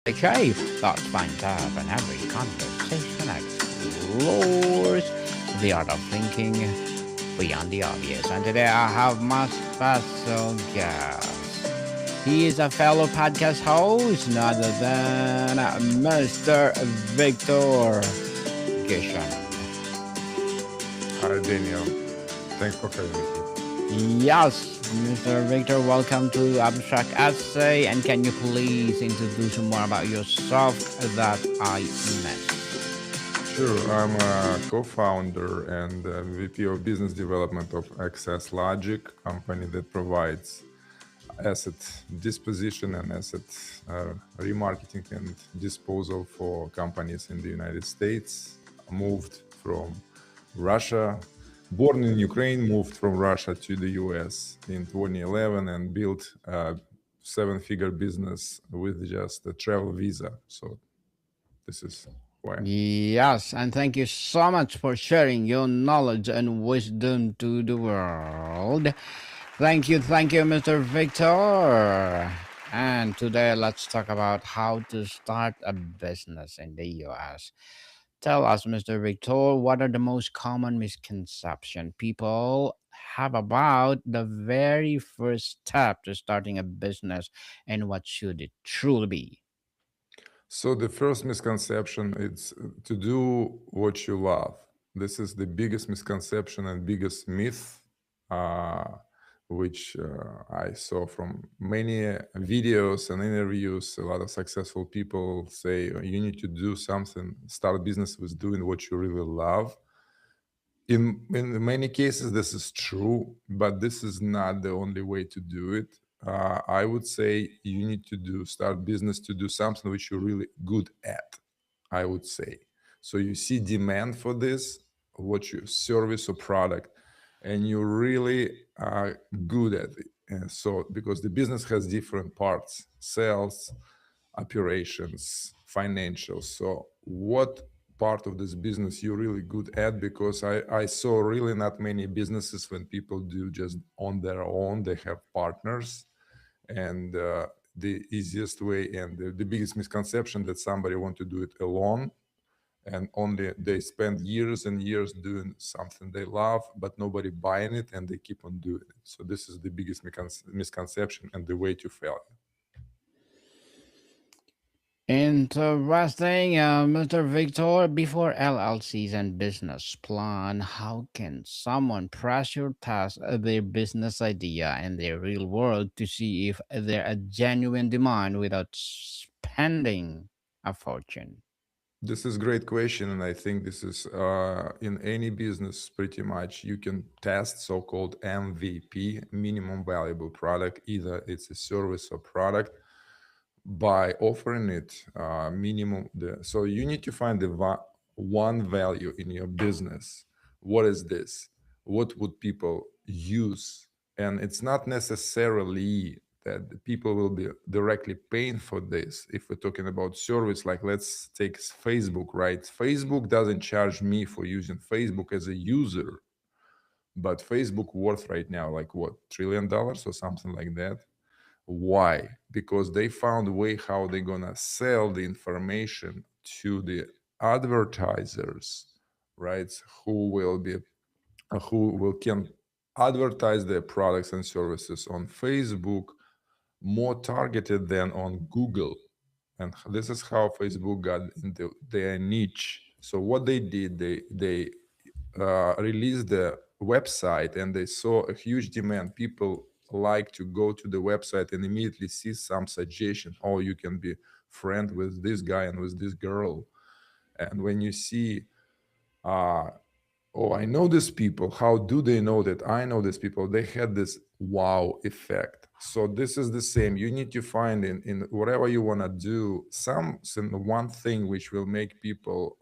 Achieve that finds out and every conversation explores the art of thinking beyond the obvious. And today I have my special guest. He is a fellow podcast host, none other than Mr. Victor Gichun. Hi, Daniel. Thanks for having me here. Yes, Mr. Victor, welcome to Abstract Essay. And can you please introduce more about yourself that I missed? Sure, I'm a co-founder and VP of Business Development of Access Logic, company that provides asset disposition and asset remarketing and disposal for companies in the United States. Moved from Russia, born in Ukraine, moved from Russia to the US in 2011 and built a seven-figure business with just a travel visa. So this is why. Yes, and thank you so much for sharing your knowledge and wisdom to the world. Thank you, Mr. Victor. And today let's talk about how to start a business in the US. Tell us, Mr. Victor, what are the most common misconceptions people have about the very first step to starting a business and what should it truly be? So the first misconception is to do what you love. This is the biggest misconception and biggest myth, uh, which I saw from many videos and interviews. A lot of successful people say you need to do something, start a business with doing what you really love. In many cases, this is true, but this is not the only way to do it. I would say you need to start business to do something which you're really good at. I would say so. You see demand for this, what your service or product, and you really are good at it. And so because the business has different parts: sales, operations, financials. So what part of this business you're really good at? Because I saw really not many businesses when people do just on their own, they have partners. And the easiest way and the biggest misconception that somebody want to do it alone and only they spend years and years doing something they love, but nobody buying it and they keep on doing it. So this is the biggest misconception and the way to failure. Interesting, Mr. Victor. Before LLCs and business plan, how can someone pressure test their business idea in their real world to see if they're a genuine demand without spending a fortune? This is great question, and I think this is in any business pretty much you can test so-called MVP, minimum valuable product. Either it's a service or product by offering it minimum. So you need to find the one value in your business. What is this? What would people use? And it's not necessarily that the people will be directly paying for this. If we're talking about service, like let's take Facebook, right? Facebook doesn't charge me for using Facebook as a user, but Facebook worth right now like what, $1 trillion or something like that. Why? Because they found a way how they're gonna sell the information to the advertisers, right? Who will can advertise their products and services on Facebook more targeted than on Google. And this is how Facebook got into their niche. So what they did, they released the website and they saw a huge demand. People like to go to the website and immediately see some suggestion. Oh, you can be friend with this guy and with this girl. And when you see, uh, oh, I know these people. How do they know that I know these people? They had this wow effect. So this is the same. You need to find in whatever you want to do, one thing which will make people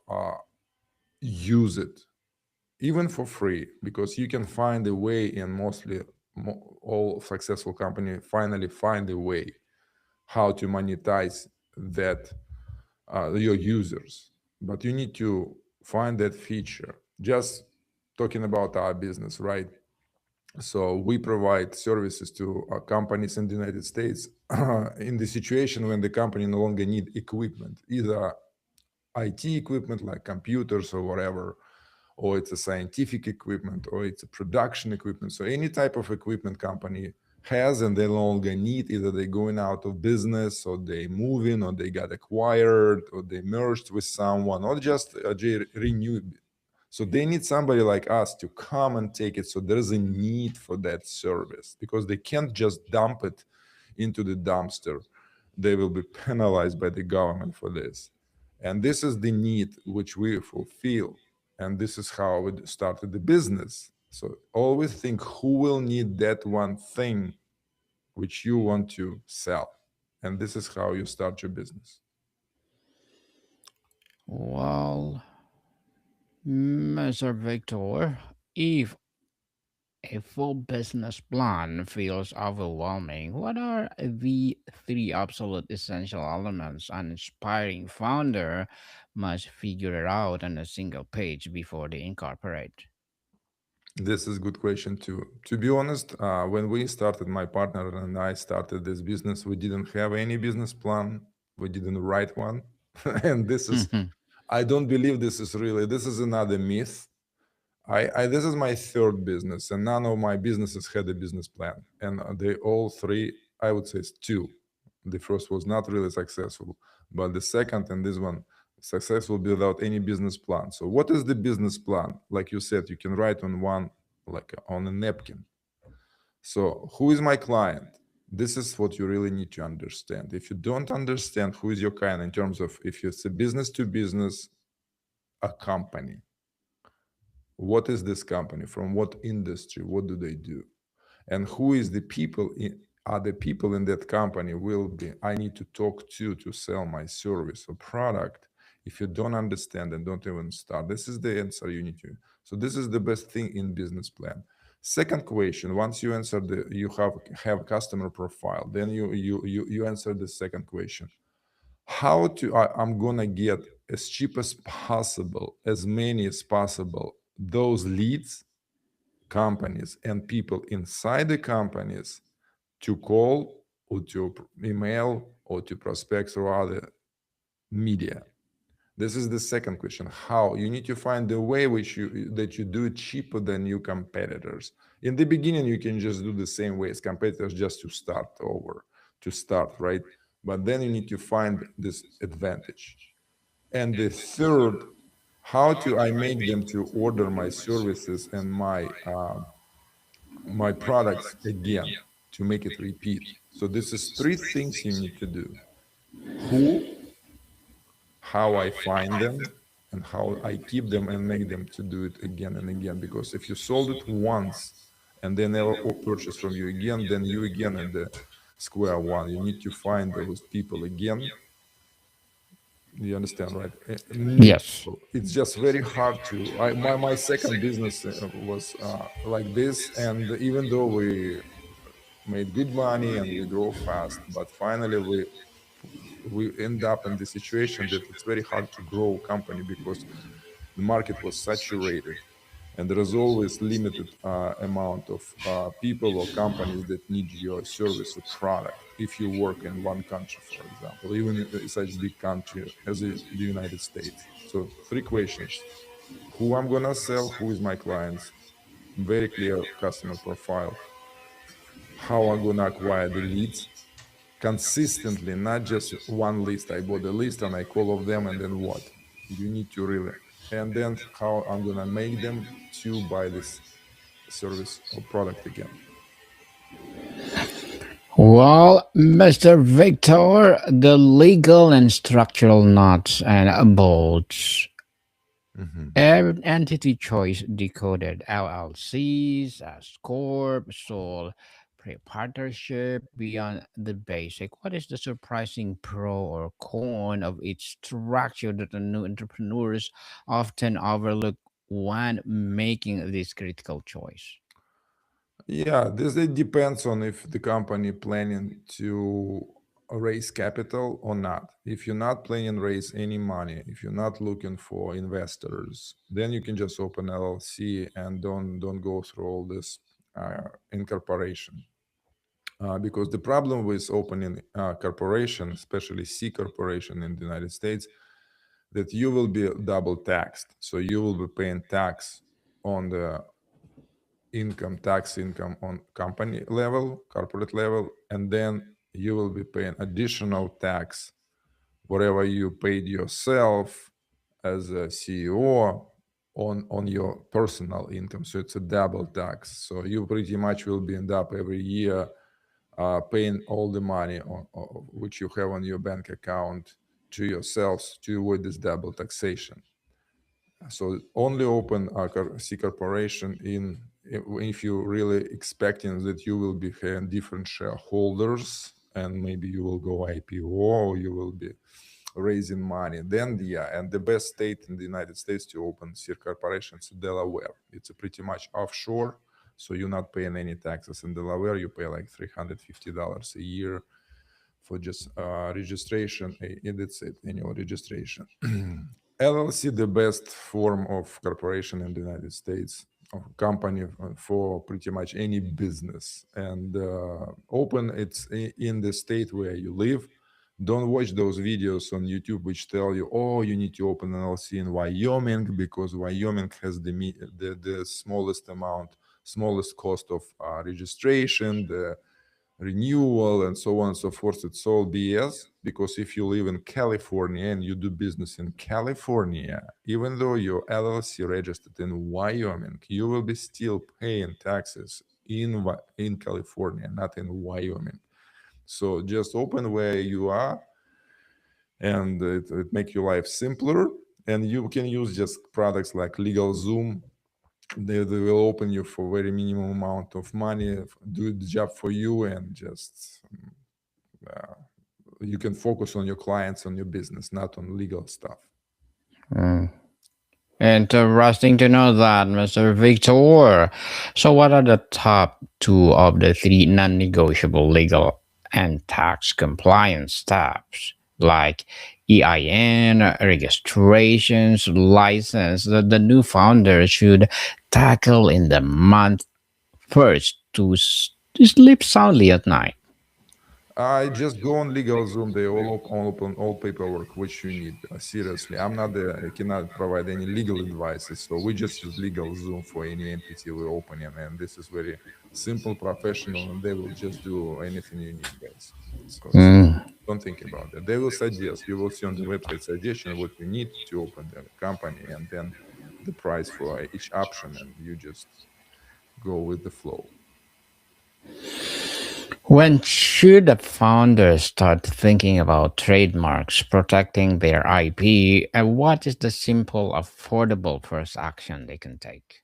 use it even for free, because you can find a way, and mostly all successful company finally find a way how to monetize that your users. But you need to find that feature. Just talking about our business, right? So we provide services to companies in the United States in the situation when the company no longer need equipment, either IT equipment like computers or whatever, or it's a scientific equipment, or it's a production equipment. So any type of equipment company has and they no longer need, either they're going out of business, or they moving, or they got acquired, or they merged with someone, or just they renewed. So they need somebody like us to come and take it. So there's a need for that service because they can't just dump it into the dumpster. They will be penalized by the government for this. And this is the need which we fulfill. And this is how we started the business. So always think who will need that one thing which you want to sell. And this is how you start your business. Well, Mr. Victor, if a full business plan feels overwhelming, what are the three absolute essential elements an inspiring founder must figure out on a single page before they incorporate? This is a good question too. To be honest, when we started, my partner and I started this business, we didn't have any business plan. We didn't write one. And this is, I don't believe this is really, this is another myth. This is my third business, and none of my businesses had a business plan. And they all three, I would say it's two. The first was not really successful, but the second and this one successful without any business plan. So what is the business plan? Like you said, you can write on one, like on a napkin. So who is my client? This is what you really need to understand. If you don't understand who is your client in terms of if it's a business to business, a company, what is this company, from what industry, what do they do, and who is the people are the people in that company will be I need to talk to sell my service or product. If you don't understand and don't even start, this is the answer you need to. So this is the best thing in business plan. Second question, once you answer the you have customer profile, then you answer the second question. How to I'm gonna get as cheap as possible, as many as possible, those leads, companies and people inside the companies to call or to email or to prospect through other media. This is the second question. How you need to find the way which you that you do it cheaper than your competitors. In the beginning, you can just do the same way as competitors just to start over, to start, right? But then you need to find this advantage. And the third, how to I make them to order my services and my products again to make it repeat. So this is three things you need to do. Who, how I find them, and how I keep them and make them to do it again and again. Because if you sold it once and they never purchase from you again, then you again at the square one. You need to find those people again. You understand, right? New Yes. people. It's just very hard to. My second business was like this, and even though we made good money and we grow fast, but finally we end up in the situation that it's very hard to grow a company because the market was saturated and there is always limited amount of people or companies that need your service or product if you work in one country, for example, even such big country as the United States. So three questions: who I'm gonna sell, who is my clients, very clear customer profile, how I'm gonna acquire the leads consistently, not just one list. I bought a list and I call of them, and then what? You need to really, and then how I'm gonna make them to buy this service or product again. Well, Mr. Victor, the legal and structural nuts and bolts. Mhm. Entity choice decoded LLCs as corp, sole proprietorship beyond the basic. What is the surprising pro or con of each structure that the new entrepreneurs often overlook when making this critical choice? Yeah, this it depends on if the company planning to raise capital or not. If you're not planning raise any money, if you're not looking for investors, then you can just open LLC and don't go through all this incorporation. Because the problem with opening a corporation, especially C corporation in the United States, that you will be double taxed. So you will be paying tax on the income on company level, corporate level, and then you will be paying additional tax whatever you paid yourself as a CEO on your personal income. So it's a double tax. So you pretty much will be end up every year paying all the money which you have on your bank account to yourselves to avoid this double taxation. So only open a C corporation if you really expecting that you will be having different shareholders and maybe you will go IPO or you will be raising money. Then and the best state in the United States to open C corporation is Delaware. It's a pretty much offshore, so you're not paying any taxes in Delaware. You pay like $350 a year for just registration. That's it, annual registration. LLC, the best form of corporation in the United States, of company for pretty much any business. And open it's in the state where you live. Don't watch those videos on YouTube which tell you, oh, you need to open an LLC in Wyoming because Wyoming has the smallest cost of registration, the renewal, and so on and so forth. It's all BS, because if you live in California and you do business in California, even though your LLC registered in Wyoming, you will be still paying taxes in California, not in Wyoming. So just open where you are, and it make your life simpler. And you can use just products like LegalZoom. They will open you for very minimum amount of money, do the job for you, and just uh, you can focus on your clients, on your business, not on legal stuff. Mm. Interesting to know that, Mr. Victor. So, what are the top two of the three non negotiable legal and tax compliance steps, like EIN, registrations, license, that the new founder should tackle in the month first to sleep soundly at night? I just go on LegalZoom. They all open all paperwork which you need. Seriously, I cannot provide any legal advices. So we just use LegalZoom for any entity we're opening, and this is very simple, professional, and they will just do anything you need, guys. So Mm. don't think about that. They will suggest. You will see on the website suggestion what you need to open the company, and then the price for each option, and you just go with the flow. When should a founder start thinking about trademarks, protecting their IP, and what is the simple, affordable first action they can take?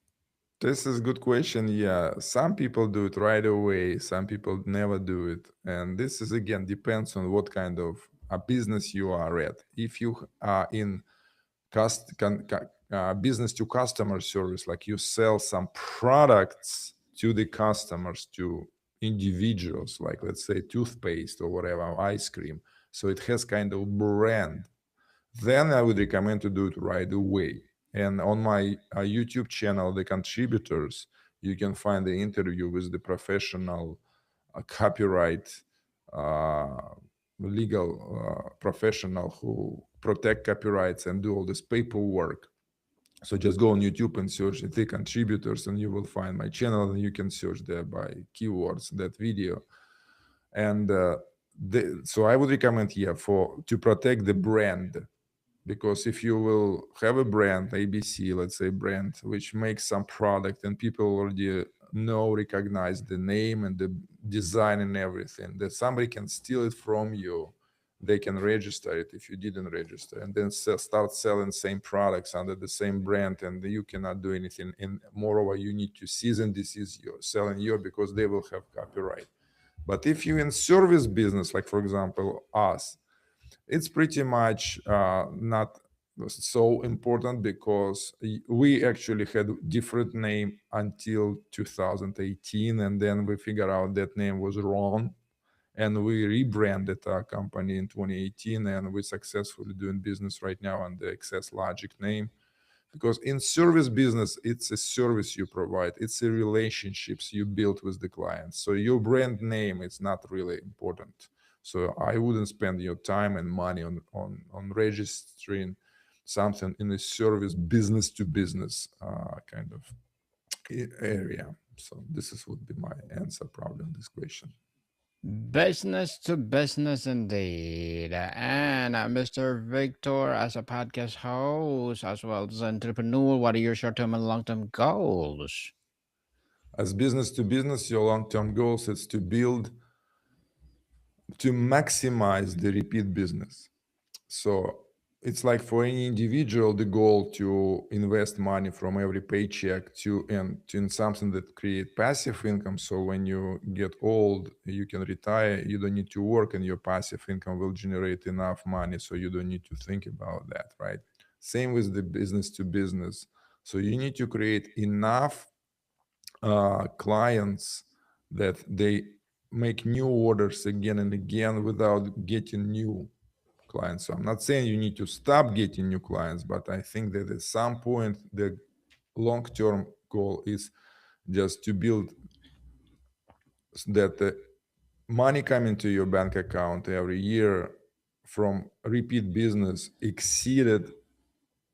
This is a good question. Yeah, some people do it right away. Some people never do it, and this is again depends on what kind of a business you are at. If you are in business to customer service, like you sell some products to the customers, to individuals, like let's say toothpaste or whatever, ice cream. So it has kind of brand, then I would recommend to do it right away. And on my YouTube channel, the contributors, you can find the interview with the professional copyright uh, legal professional who protect copyrights and do all this paperwork. So just go on YouTube and search the contributors, and you will find my channel, and you can search there by keywords that video. And so I would recommend here for to protect the brand, because if you will have a brand, ABC, let's say brand, which makes some product and people already know, recognize the name and the design and everything, that somebody can steal it from you. They can register it if you didn't register, and then start selling same products under the same brand, and you cannot do anything. And moreover, you need to cease and desist your selling you, because they will have copyright. But if you in service business, like for example us, it's pretty much not so important, because we actually had different name until 2018, and then we figured out that name was wrong, and we rebranded our company in 2018, and we're successfully doing business right now under Access Logic name. Because in service business, it's a service you provide, it's a relationships you build with the clients. So your brand name is not really important. So I wouldn't spend your time and money on registering something in a service business to business kind of area. So this is would be my answer probably on this question. Business to business indeed. And Mr. Victor, as a podcast host, as well as entrepreneur, what are your short term and long term goals? As business to business, your long-term goals is to build, to maximize the repeat business. So it's like for any individual, the goal to invest money from every paycheck to in something that create passive income. So when you get old, you can retire. You don't need to work, and your passive income will generate enough money, so you don't need to think about that, right? Same with the business to business. So you need to create enough clients that they make new orders again and again without getting new clients. So I'm not saying you need to stop getting new clients, but I think that at some point the long-term goal is just to build that the money coming to your bank account every year from repeat business exceeded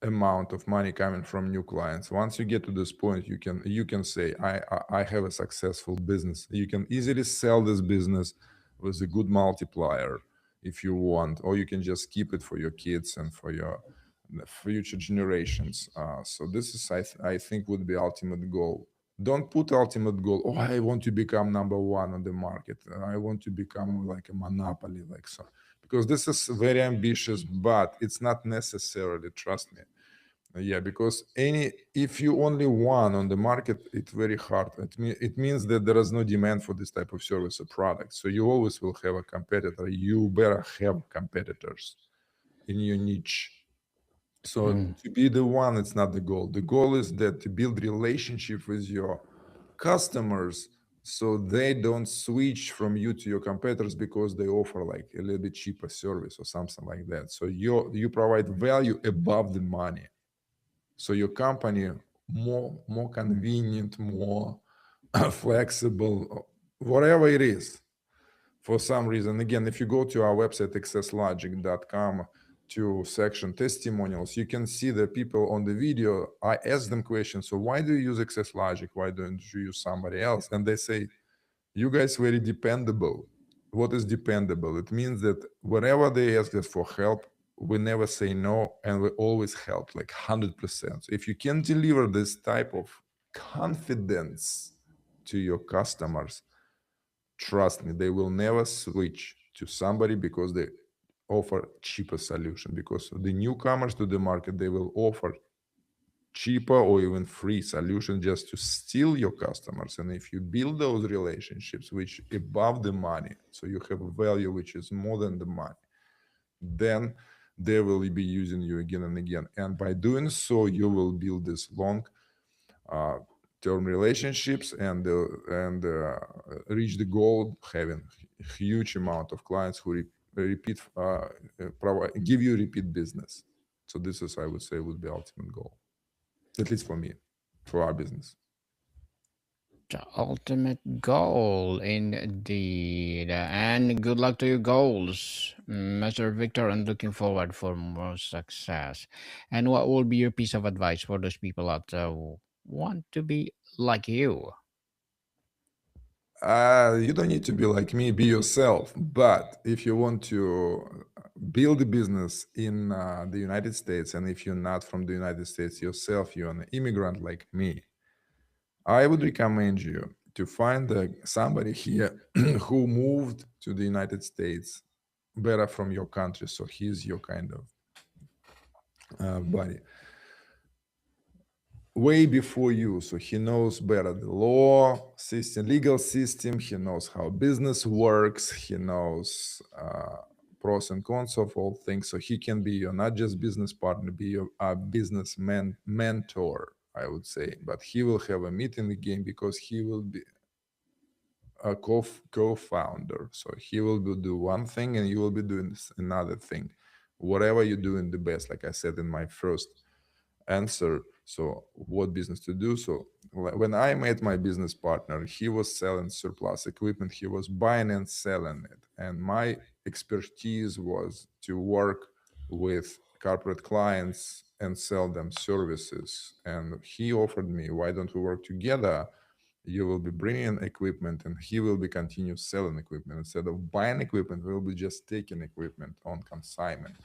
amount of money coming from new clients. Once you get to this point, you can say I have a successful business. You can easily sell this business with a good multiplier if you want, or you can just keep it for your kids and for your future generations. So this is I think would be ultimate goal. Don't put ultimate goal, oh, I want to become number one on the market, I want to become like a monopoly, like so, because this is very ambitious, but it's not necessarily, trust me. Yeah, because any if you only one on the market, it's very hard. It means that there is no demand for this type of service or product. So you always will have a competitor. You better have competitors in your niche. So Mm. to be the one, it's not the goal. The goal is that to build relationship with your customers, so they don't switch from you to your competitors because they offer like a little bit cheaper service or something like that. So you provide value above the money. So your company more convenient, more flexible, whatever it is. For some reason, again, if you go to our website accesslogic.com to section testimonials, you can see the people on the video. I ask them questions. So why do you use Access Logic? Why don't you use somebody else? And they say, you guys very dependable. What is dependable? It means that whenever they ask us for help, we never say no, and we always help like 100%. So if you can deliver this type of confidence to your customers, trust me, they will never switch to somebody because they offer cheaper solution. Because the newcomers to the market, they will offer cheaper or even free solution just to steal your customers. And if you build those relationships which above the money, so you have a value which is more than the money, then they will be using you again and again. And by doing so, you will build this long uh, term relationships and reach the goal having huge amount of clients who repeat provide, give you repeat business. So this is, I would say, would be ultimate goal, at least for me, for our business. The ultimate goal, indeed. And good luck to your goals, Mr. Victor, and looking forward for more success. And what will be your piece of advice for those people out there who want to be like you? You don't need to be like me, be yourself. But if you want to build a business in the United States, and if you're not from the United States yourself, you're an immigrant like me, I would recommend you to find somebody here who moved to the United States better from your country. So he's your kind of buddy way before you. So he knows better the law system, legal system. He knows how business works. He knows pros and cons of all things. So he can be your not just business partner, be your businessman mentor, I would say. But he will have a meet in the game because he will be a co-founder. So he will do one thing and you will be doing another thing. Whatever you're doing the best, like I said in my first answer. So what business to do? So when I met my business partner, he was selling surplus equipment, he was buying and selling it, and my expertise was to work with corporate clients and sell them services. And he offered me, why don't we work together? You will be bringing equipment and he will be continue selling equipment. Instead of buying equipment, we will be just taking equipment on consignment.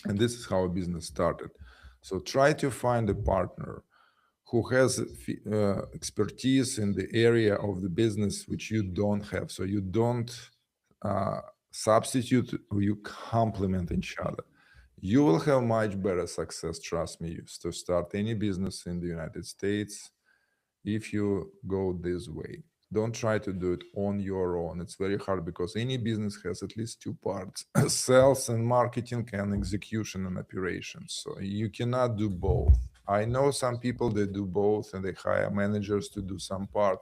And this is how a business started. So try to find a partner who has expertise in the area of the business which you don't have. So you don't uh, substitute, you complement each other. You will have much better success, trust me, to start any business in the United States if you go this way. Don't try to do it on your own. It's very hard because any business has at least two parts: sales and marketing, and execution and operations. So you cannot do both. I know some people that do both and they hire managers to do some part,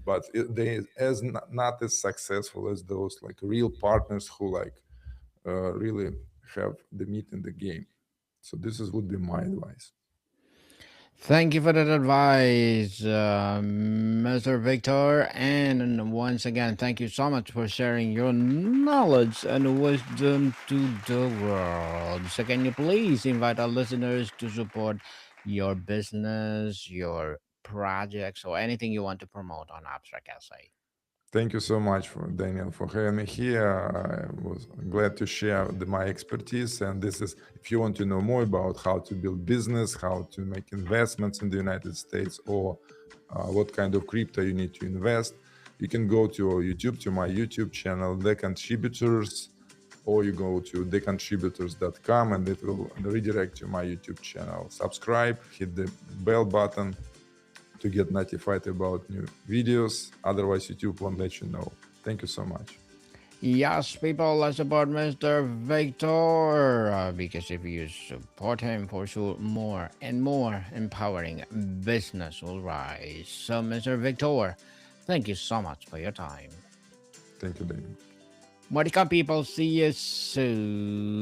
but they as not as successful as those like real partners who like really have the meat in the game. So this is would be my advice. Thank you for that advice, Mr. Victor. And once again, thank you so much for sharing your knowledge and wisdom to the world. So, can you please invite our listeners to support your business, your projects, or anything you want to promote on Abstract Essay? Thank you so much for Daniel for having me here. I was glad to share my expertise. And this is, if you want to know more about how to build business, how to make investments in the United States, or what kind of crypto you need to invest, you can go to YouTube, to my YouTube channel, The Contributors, or you go to thecontributors.com and it will redirect to my YouTube channel. Subscribe, hit the bell button to get notified about new videos. Otherwise, YouTube won't let you know. Thank you so much. Yes, people, let's support Mr. Victor because if you support him, for sure, more and more empowering business will rise. So, Mr. Victor, thank you so much for your time. Thank you, Daniel. Monica, people, see you soon.